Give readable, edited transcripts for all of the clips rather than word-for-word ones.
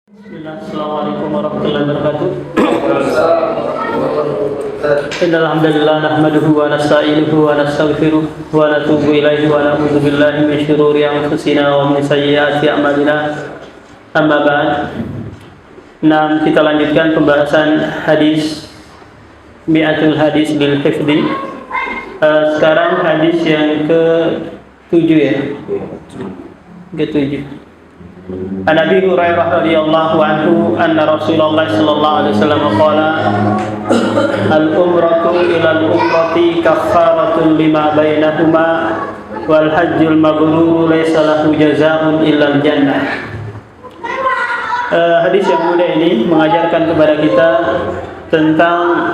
Bismillah, Assalamualaikum warahmatullahi wabarakatuh. Innal hamdalillah nahmaduhu wa nasta'inuhu wa nastaghfiruh wa natubu ilaihi wa na'udzu billahi min syururi anfusina wa min sayyiati a'malina. Amma ba'd. Nah, kita lanjutkan pembahasan hadis Mi'atul Hadis bil Hifdi. Sekarang hadis yang ke-7 ya. Ke-7. An Abi Hurairah radhiyallahu anhu anna Rasulullah sallallahu alaihi wasallam qala al-umratu ila al-umrati kaffaratun lima bainahuma wal hajjul mabrur laysa lahu jazaa'un illa al-jannah. Hadis yang mulia ini mengajarkan kepada kita tentang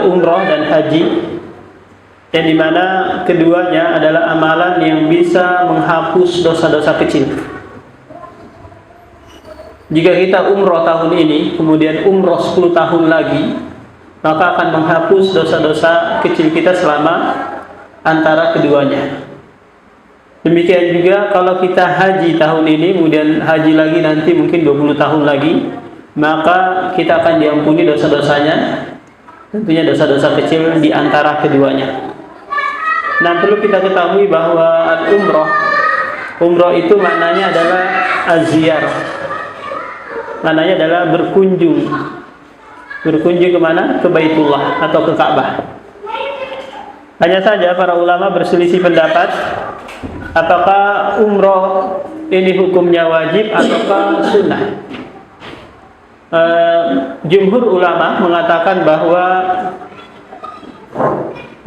umrah dan haji, yang dimana keduanya adalah amalan yang bisa menghapus dosa-dosa kecil. Jika kita umrah tahun ini, kemudian umrah 10 tahun lagi, maka akan menghapus dosa-dosa kecil kita selama antara keduanya. Demikian juga kalau kita haji tahun ini, kemudian haji lagi nanti mungkin 20 tahun lagi, maka kita akan diampuni dosa-dosanya, tentunya dosa-dosa kecil di antara keduanya. Nah, perlu kita ketahui bahwa umrah itu maknanya adalah az-ziyarah. Maknanya adalah berkunjung. Berkunjung kemana? Ke Baitullah atau ke Ka'bah. Hanya saja para ulama berselisih pendapat apakah umrah ini hukumnya wajib ataukah sunnah. Jumhur ulama mengatakan bahwa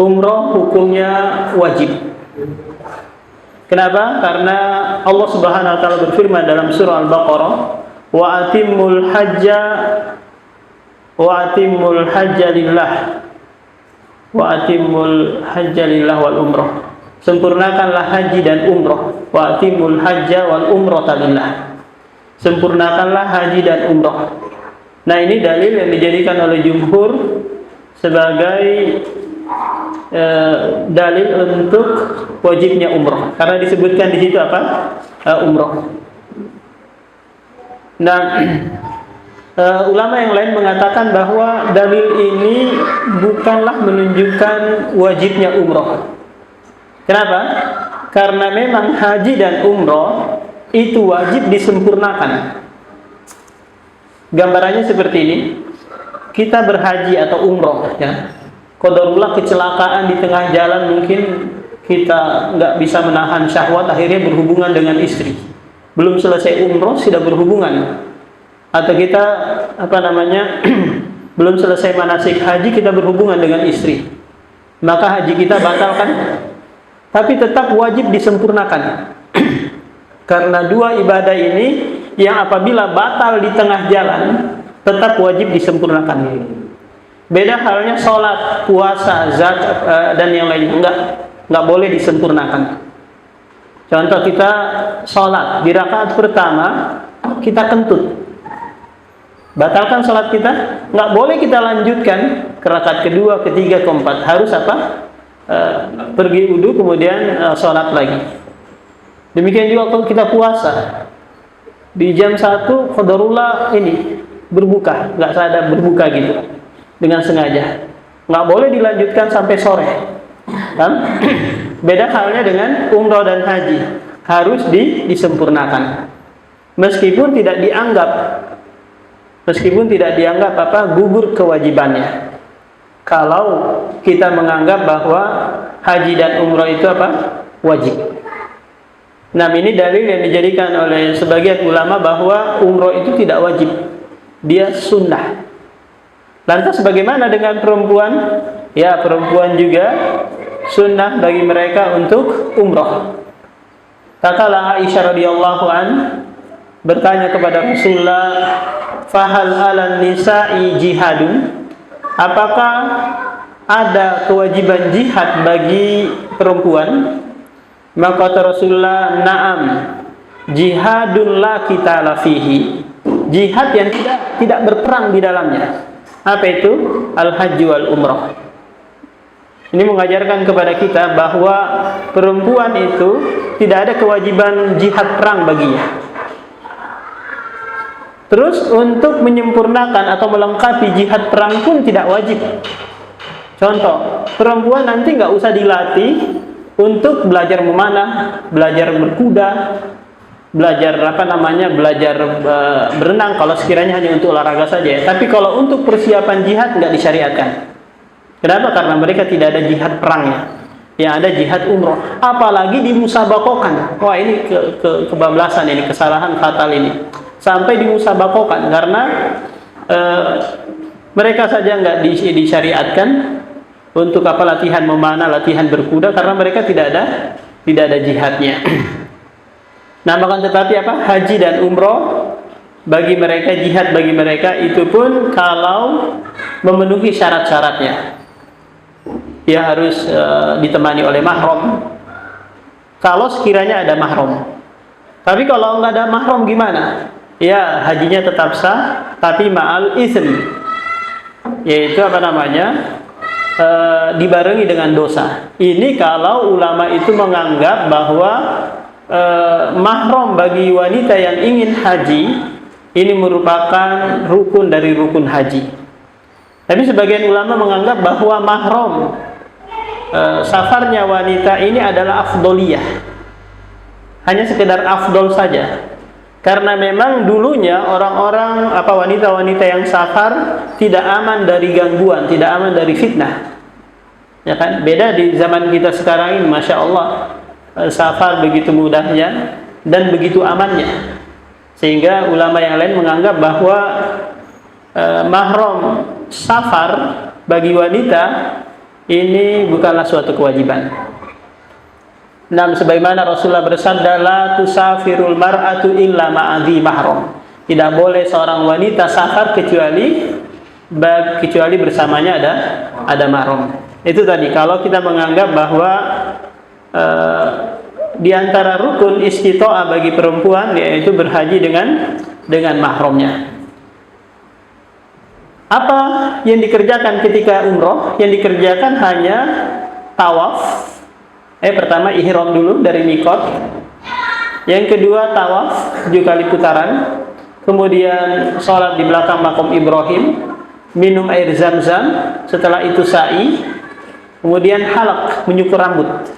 umrah hukumnya wajib. Kenapa? Karena Allah Subhanahu wa taala berfirman dalam surah Al-Baqarah, "Wa atimmul hajja lillah. Wa atimmul hajja lillah wal umrah." Sempurnakanlah haji dan umrah. Wa atimmul hajja wal umrata lillah. Sempurnakanlah haji dan umrah. Nah, ini dalil yang dijadikan oleh jumhur sebagai dalil untuk wajibnya umrah, karena disebutkan di situ apa? Umrah. Nah, ulama yang lain mengatakan bahwa dalil ini bukanlah menunjukkan wajibnya umrah. Kenapa? Karena memang haji dan umrah itu wajib disempurnakan. Gambarannya seperti ini. Kita berhaji atau umrah, ya. Qadarullah kecelakaan di tengah jalan, mungkin kita nggak bisa menahan syahwat, akhirnya berhubungan dengan istri. Belum selesai umrah sudah berhubungan. Atau kita belum selesai manasik haji kita berhubungan dengan istri. Maka haji kita batal kan? Tapi tetap wajib disempurnakan. Karena dua ibadah ini yang apabila batal di tengah jalan tetap wajib disempurnakan. Beda halnya sholat, puasa, zakat dan yang lainnya enggak boleh disempurnakan. Contoh, kita sholat di rakaat pertama kita kentut, batalkan sholat kita, enggak boleh kita lanjutkan ke rakaat kedua, ketiga, keempat. Harus pergi wudu kemudian sholat lagi. Demikian juga kalau kita puasa di jam 1 qadarullah ini berbuka, enggak sadar berbuka gitu dengan sengaja, nggak boleh dilanjutkan sampai sore, kan? Beda halnya dengan umrah dan haji, harus disempurnakan, meskipun tidak dianggap gugur kewajibannya. Kalau kita menganggap bahwa haji dan umrah itu wajib. Nah, ini dalil yang dijadikan oleh sebagian ulama bahwa umrah itu tidak wajib, dia sunnah. Lantas bagaimana dengan perempuan? Ya, perempuan juga sunnah bagi mereka untuk umrah. Tatkala Aisyah radhiyallahu an bertanya kepada Rasulullah, "Fahal 'alan nisa'i jihadun?" Apakah ada kewajiban jihad bagi perempuan? Maka kata Rasulullah, "Na'am, jihadun la qitala fihi." Jihad yang tidak berperang di dalamnya. Apa itu? Al-hajj wal umrah. Ini mengajarkan kepada kita bahwa perempuan itu tidak ada kewajiban jihad perang baginya. Terus untuk menyempurnakan atau melengkapi jihad perang pun tidak wajib. Contoh, perempuan nanti nggak usah dilatih untuk belajar memanah, belajar berkuda, belajar belajar berenang kalau sekiranya hanya untuk olahraga saja ya. Tapi kalau untuk persiapan jihad nggak disyariatkan. Kenapa? Karena mereka tidak ada jihad perangnya. Yang ada jihad umroh. Apalagi dimusabakokan. Wah, ini kebablasan ini, kesalahan fatal ini. Sampai dimusabakokan karena mereka saja nggak disyariatkan untuk latihan memanah, latihan berkuda karena mereka tidak ada jihadnya. Nah, bahkan tetapi haji dan umroh bagi mereka, jihad bagi mereka itu pun kalau memenuhi syarat-syaratnya. Dia harus ditemani oleh mahram. Kalau sekiranya ada mahram. Tapi kalau nggak ada mahram gimana? Ya, hajinya tetap sah, tapi ma'al ism, yaitu dibarengi dengan dosa. Ini kalau ulama itu menganggap bahwa mahram bagi wanita yang ingin haji ini merupakan rukun dari rukun haji. Tapi sebagian ulama menganggap bahwa mahram safarnya wanita ini adalah afdoliyah, hanya sekedar afdol saja. Karena memang dulunya orang-orang wanita-wanita yang safar tidak aman dari gangguan, tidak aman dari fitnah. Ya kan? Beda di zaman kita sekarang ini, Masya Allah, safar begitu mudahnya dan begitu amannya. Sehingga ulama yang lain menganggap bahwa mahram safar bagi wanita ini bukanlah suatu kewajiban. Nah, sebagaimana Rasulullah bersabda, la tusafirul mar'atu illa ma'adhi mahram. Tidak boleh seorang wanita safar kecuali bersamanya ada mahram. Itu tadi kalau kita menganggap bahwa di antara rukun istita'ah bagi perempuan yaitu berhaji dengan mahramnya. Apa yang dikerjakan ketika umroh? Yang dikerjakan hanya tawaf. Pertama ihram dulu dari mikot. Yang kedua tawaf 7 kali putaran. Kemudian sholat di belakang makom Ibrahim, minum air zam-zam. Setelah itu sa'i. Kemudian halaq, menyukur rambut.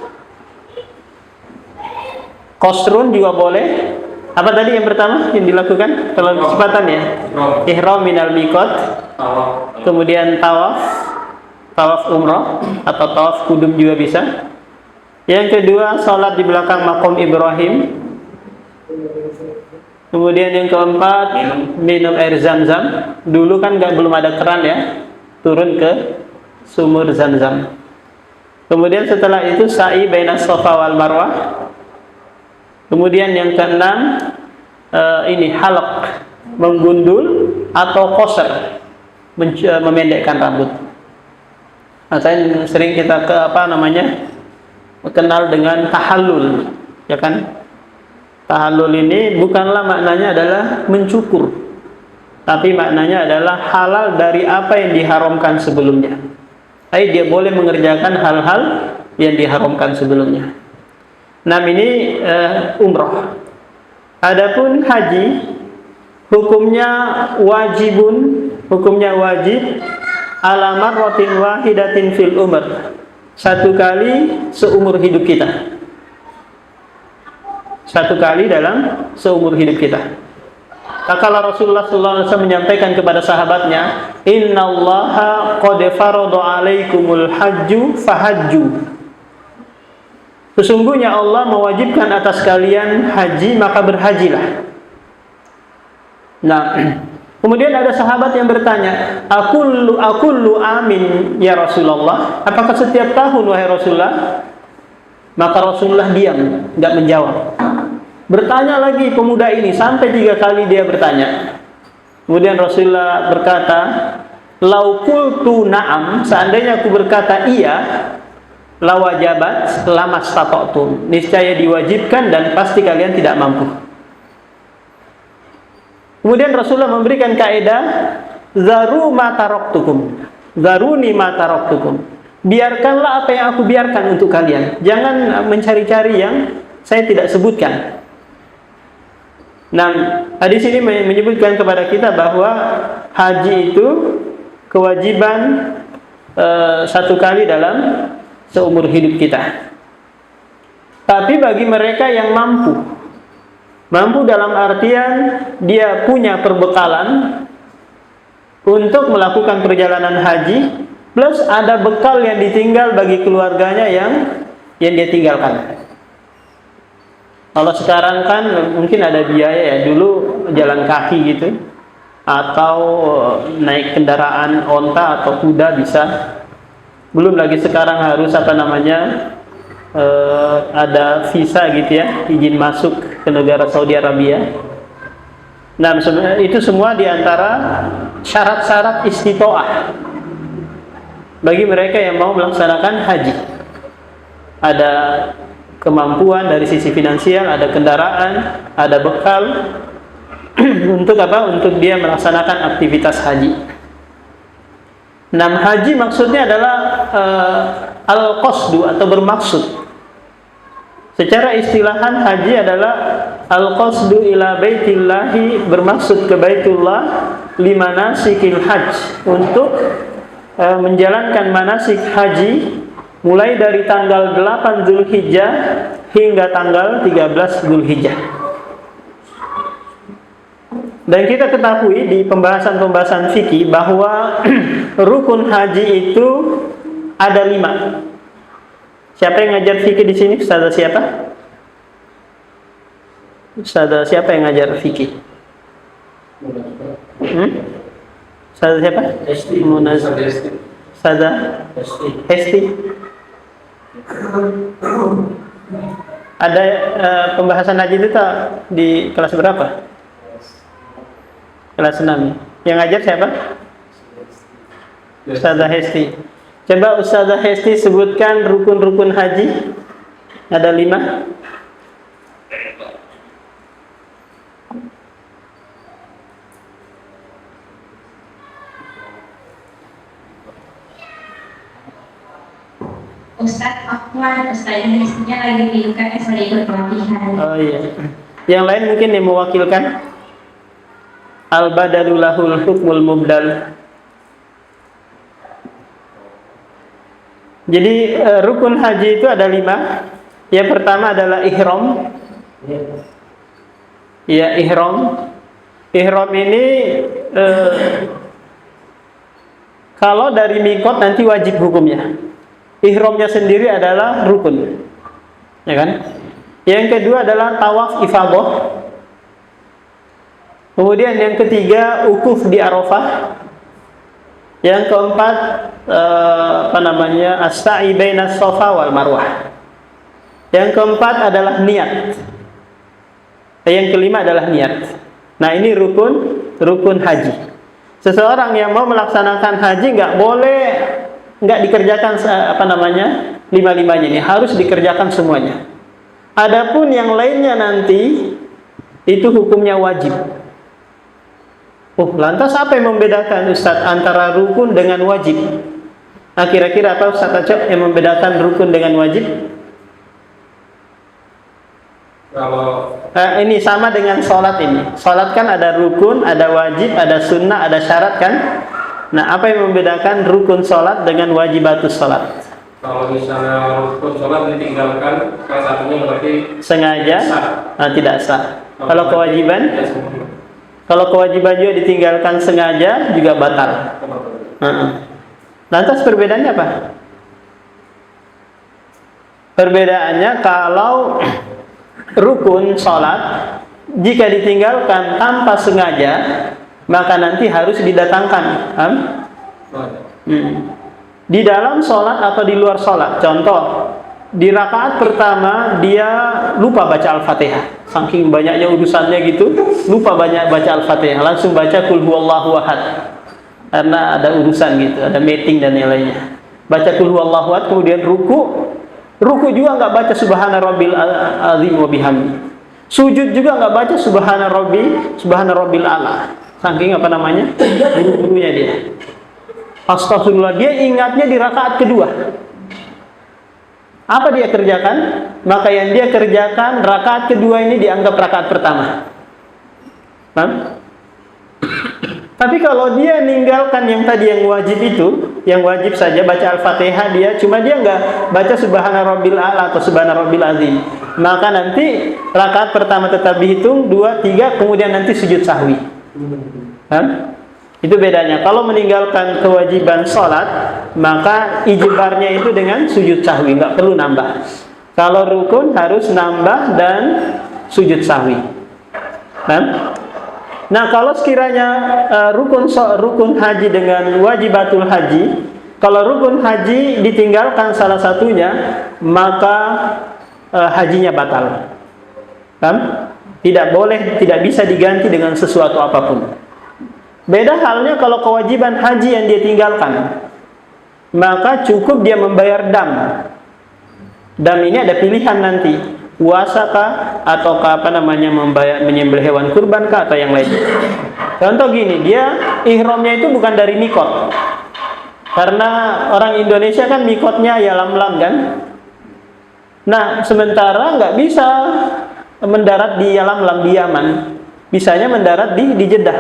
Qasrun juga boleh. Apa tadi yang pertama yang dilakukan? Kalau kecepatan ya. Ihram minal mikot. Kemudian tawaf umroh atau tawaf kudum juga bisa. Yang kedua, sholat di belakang makom Ibrahim. Kemudian yang keempat, minum air zam-zam. Dulu kan belum ada keran ya, turun ke sumur zam-zam. Kemudian setelah itu sa'i baina Safa wal Marwah. Kemudian yang keenam, halaq, menggundul atau qasr, memendekkan rambut. Saya sering kita kenal dengan tahallul, ya kan? Tahallul ini bukanlah maknanya adalah mencukur, tapi maknanya adalah halal dari apa yang diharamkan sebelumnya. Jadi dia boleh mengerjakan hal-hal yang diharamkan sebelumnya. Nah, ini umroh. Adapun haji, hukumnya wajib ala marratin wahidatin fil umr. Satu kali seumur hidup kita. Satu kali dalam seumur hidup kita. Kala Rasulullah SAW menyampaikan kepada sahabatnya, Innallaha qad farada alaikumul hajju fahajju. Sesungguhnya Allah mewajibkan atas kalian haji, maka berhajilah. Nah, kemudian ada sahabat yang bertanya, Akullu amin ya Rasulullah. Apakah setiap tahun wahai Rasulullah? Maka Rasulullah diam, tidak menjawab. Bertanya lagi pemuda ini sampai 3 kali dia bertanya. Kemudian Rasulullah berkata, Lau qultu na'am, seandainya aku berkata iya, lawajabat lamastata'tum. Niscaya diwajibkan dan pasti kalian tidak mampu. Kemudian Rasulullah memberikan kaidah zaru ma taraktukum. Zaruni ma taraktukum. Biarkanlah apa yang aku biarkan untuk kalian. Jangan mencari-cari yang saya tidak sebutkan. Nah, hadis ini menyebutkan kepada kita bahwa haji itu kewajiban satu kali dalam seumur hidup kita. Tapi bagi mereka yang mampu dalam artian dia punya perbekalan untuk melakukan perjalanan haji, plus ada bekal yang ditinggal bagi keluarganya yang dia tinggalkan. Kalau sekarang kan mungkin ada biaya ya, dulu jalan kaki gitu, atau naik kendaraan onta atau kuda bisa. Belum lagi sekarang harus ada visa gitu ya, izin masuk ke negara Saudi Arabia. Nah, itu semua diantara syarat-syarat istitoah bagi mereka yang mau melaksanakan haji. Ada kemampuan dari sisi finansial, ada kendaraan, ada bekal untuk apa? Untuk dia melaksanakan aktivitas haji. Nah, haji maksudnya adalah al-qasdu atau bermaksud. Secara istilahan haji adalah al-qasdu ila baitillahi, bermaksud ke Baitullah, limanasikil hajj, untuk menjalankan manasik haji mulai dari tanggal 8 Zulhijjah hingga tanggal 13 Zulhijjah. Dan kita ketahui di pembahasan-pembahasan fikih bahwa rukun haji itu ada 5. Siapa yang ngajar fikih di sini? Ustazah siapa? Ustazah siapa yang ngajar fikih? Ustazah siapa? Ustazah Hesti. Ada pembahasan haji itu tak di kelas berapa? Kelas 6. Yang ngajar siapa? Ustazah Hesti. Coba Ustazah Hesti sebutkan rukun-rukun haji. Ada 5. Ustadz Afwan, Ustadz Indonesia lagi di UKS lagi ikut pelatihan. Oh iya. Yang lain mungkin yang mewakilkan. Al-badalu lahul hukmul mubdal. Jadi rukun haji itu ada 5. Yang pertama adalah ihram. Ya, ihram. Ihram ini kalau dari mikot nanti wajib hukumnya. Ihramnya sendiri adalah rukun, ya kan? Yang kedua adalah tawaf ifadah. Kemudian yang ketiga ukuf di Arafah. Yang keempat as-sa'i bainas Safa wal Marwah. Yang keempat adalah niat. Yang kelima adalah niat. Nah, ini rukun haji. Seseorang yang mau melaksanakan haji nggak dikerjakan lima-limanya ini, harus dikerjakan semuanya. Adapun yang lainnya nanti itu hukumnya wajib. Lantas apa yang membedakan Ustaz antara rukun dengan wajib? Nah, kira-kira apa Ustaz Acok yang membedakan rukun dengan wajib? Kalau ini sama dengan sholat ini. Sholat kan ada rukun, ada wajib, ada sunnah, ada syarat kan? Nah, apa yang membedakan rukun sholat dengan wajibatus sholat? kalau misalnya rukun sholat ditinggalkan, salah satunya berarti Sengaja? Tidak sah. Kalau kewajiban? Kalau kewajiban juga ditinggalkan sengaja juga batal. Lantas perbedaannya apa? Perbedaannya kalau rukun sholat jika ditinggalkan tanpa sengaja maka nanti harus didatangkan. Di dalam sholat atau di luar sholat. Contoh, di rakaat pertama dia lupa baca Al-Fatihah. Saking banyaknya urusannya gitu, lupa banyak baca Al-Fatihah. Langsung baca Qul huwallahu ahad. Karena ada urusan gitu, ada meeting dan yang lainnya. Baca Qul huwallahu ahad, kemudian ruku. Ruku juga nggak baca Subhana Rabbil Azim wa bihamdi. Sujud juga nggak baca Subhana Rabbil A'la. Saking buru-burunya dia. Astagfirullah, dia ingatnya di rakaat kedua. Apa dia kerjakan? Maka yang dia kerjakan rakaat kedua ini dianggap rakaat pertama. Paham? Tapi kalau dia ninggalkan yang tadi yang wajib itu, yang wajib saja baca Al-Fatihah cuma dia nggak baca Subhana Rabbil A'la atau Subhana Rabbil Azim, maka nanti rakaat pertama tetap dihitung 2, 3, kemudian nanti sujud sahwi. Itu bedanya. Kalau meninggalkan kewajiban sholat, maka ijbarnya itu dengan sujud sahwi, nggak perlu nambah. Kalau rukun harus nambah dan sujud sahwi. Nah, kalau sekiranya rukun haji dengan wajibatul haji, kalau rukun haji ditinggalkan salah satunya, maka hajinya batal. Tidak boleh, tidak bisa diganti dengan sesuatu apapun. Beda halnya kalau kewajiban haji yang dia tinggalkan, maka cukup dia membayar dam. Dam ini ada pilihan nanti, puasa kah atau menyembelih hewan kurban kah atau yang lain. Contoh gini, dia ihramnya itu bukan dari mikot. Karena orang Indonesia kan mikotnya ya lam-lam kan. Nah, sementara nggak bisa mendarat di lam-lam di Yaman, bisanya mendarat di Jeddah,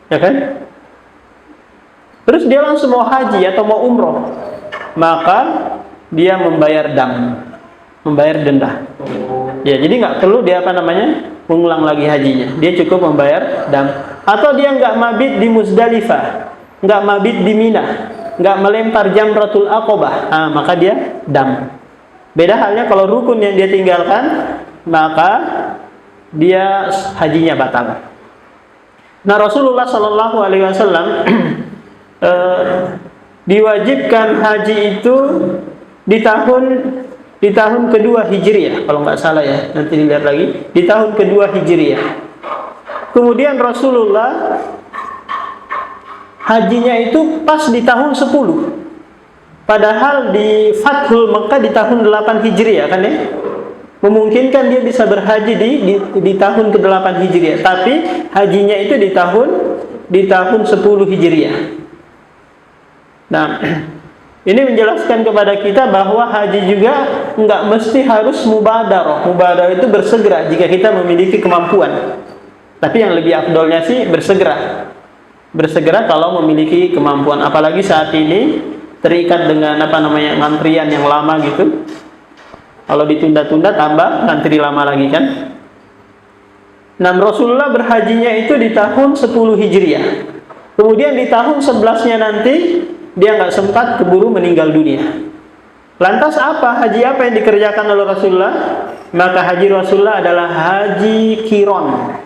ya kan? Terus dia langsung mau haji atau mau umroh, maka dia membayar dam, membayar denda. Ya, jadi nggak perlu dia mengulang lagi hajinya. Dia cukup membayar dam. Atau dia nggak mabit di Muzdalifah, nggak mabit di Mina, nggak melempar jamratul aqobah, maka dia dam. Beda halnya kalau rukun yang dia tinggalkan, maka dia hajinya batal. Nah, Rasulullah Shallallahu Alaihi Wasallam diwajibkan haji itu di tahun kedua Hijriah, kalau nggak salah ya, nanti dilihat lagi, di tahun kedua Hijriah. Kemudian Rasulullah hajinya itu pas di tahun 10. Padahal di Fathul Mekah di tahun 8 Hijriah kan ya. Memungkinkan dia bisa berhaji di tahun ke-8 Hijriah, tapi hajinya itu di tahun 10 Hijriah. Nah, ini menjelaskan kepada kita bahwa haji juga nggak mesti harus mubadarah. Mubadarah itu bersegera jika kita memiliki kemampuan. Tapi yang lebih afdolnya sih bersegera. Bersegera kalau memiliki kemampuan. Apalagi saat ini terikat dengan antrian yang lama gitu. Kalau ditunda-tunda tambah ngantri lama lagi kan. Nah, Rasulullah berhajinya itu di tahun 10 Hijriah. Kemudian di tahun 11-nya nanti dia nggak sempat keburu meninggal dunia. Lantas haji apa yang dikerjakan oleh Rasulullah? Maka haji Rasulullah adalah haji kiron.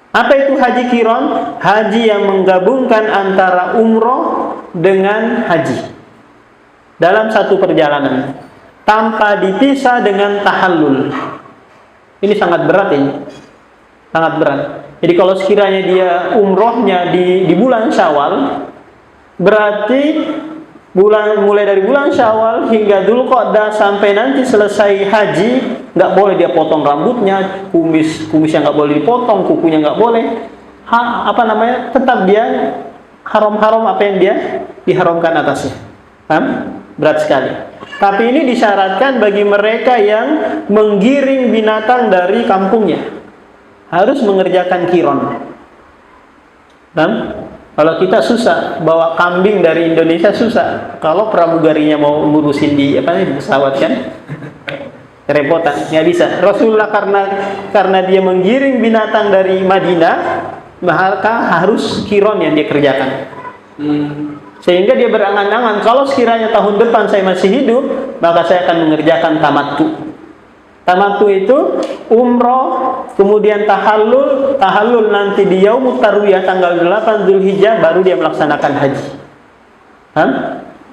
Apa itu haji kiron? Haji yang menggabungkan antara umroh dengan haji dalam satu perjalanan, tanpa dipisah dengan tahallul. Ini sangat berat ini. Sangat berat. Jadi kalau sekiranya dia umrohnya di bulan Syawal, berarti mulai dari bulan Syawal hingga Dzulqa'dah sampai nanti selesai haji, nggak boleh dia potong rambutnya, kumisnya nggak boleh dipotong, kukunya nggak boleh. Tetap dia haram-haram apa yang dia diharamkan atasnya. Berat sekali. Tapi ini disyaratkan bagi mereka yang menggiring binatang dari kampungnya, harus mengerjakan kiron. Kalau kita susah bawa kambing dari Indonesia, susah. Kalau pramugarinya mau ngurusin di pesawat kan, kerepotan, nggak bisa. Rasulullah karena dia menggiring binatang dari Madinah, maka harus kiron yang dia kerjakan. Sehingga dia berangan-angan, kalau sekiranya tahun depan saya masih hidup, maka saya akan mengerjakan tamattu. Tamattu itu umroh, kemudian tahallul nanti di Yaumut Tarwiyah tanggal 8 Dzulhijjah baru dia melaksanakan haji.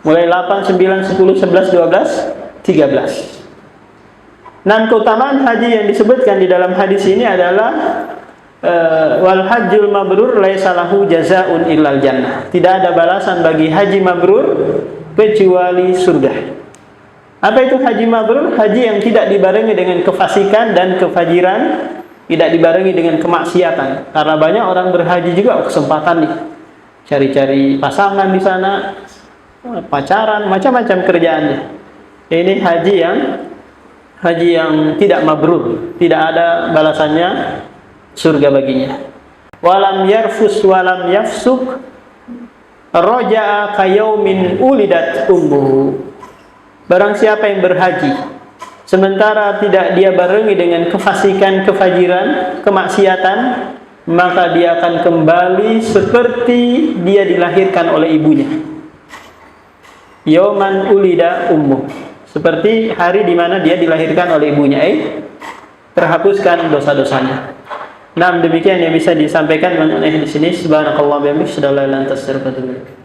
Mulai 8, 9, 10, 11, 12, 13. Dan keutamaan haji yang disebutkan di dalam hadis ini adalah wal hajjul mabrur laisa lahu jazaa'un illal jannah. Tidak ada balasan bagi haji mabrur kecuali surga. Apa itu haji mabrur? Haji yang tidak dibarengi dengan kefasikan dan kefajiran, tidak dibarengi dengan kemaksiatan. Karena banyak orang berhaji juga kesempatan nih, cari-cari pasangan di sana, pacaran, macam-macam kerjaannya. Ini haji yang tidak mabrur, tidak ada balasannya surga baginya. Walam yarfus walam yafsuk raja'a kayaumin ulidat ummuhu. Barang siapa yang berhaji sementara tidak dia barengi dengan kefasikan, kefajiran, kemaksiatan, maka dia akan kembali seperti dia dilahirkan oleh ibunya. Yauman ulida ummuh, seperti hari di mana dia dilahirkan oleh ibunya, terhapuskan dosa-dosanya. Nah, demikian yang bisa disampaikan mengenai di sini. Subhanakallahumma wa bihamdika, asyhadu an la ilaha illa anta, astaghfiruka wa atubu ilaik.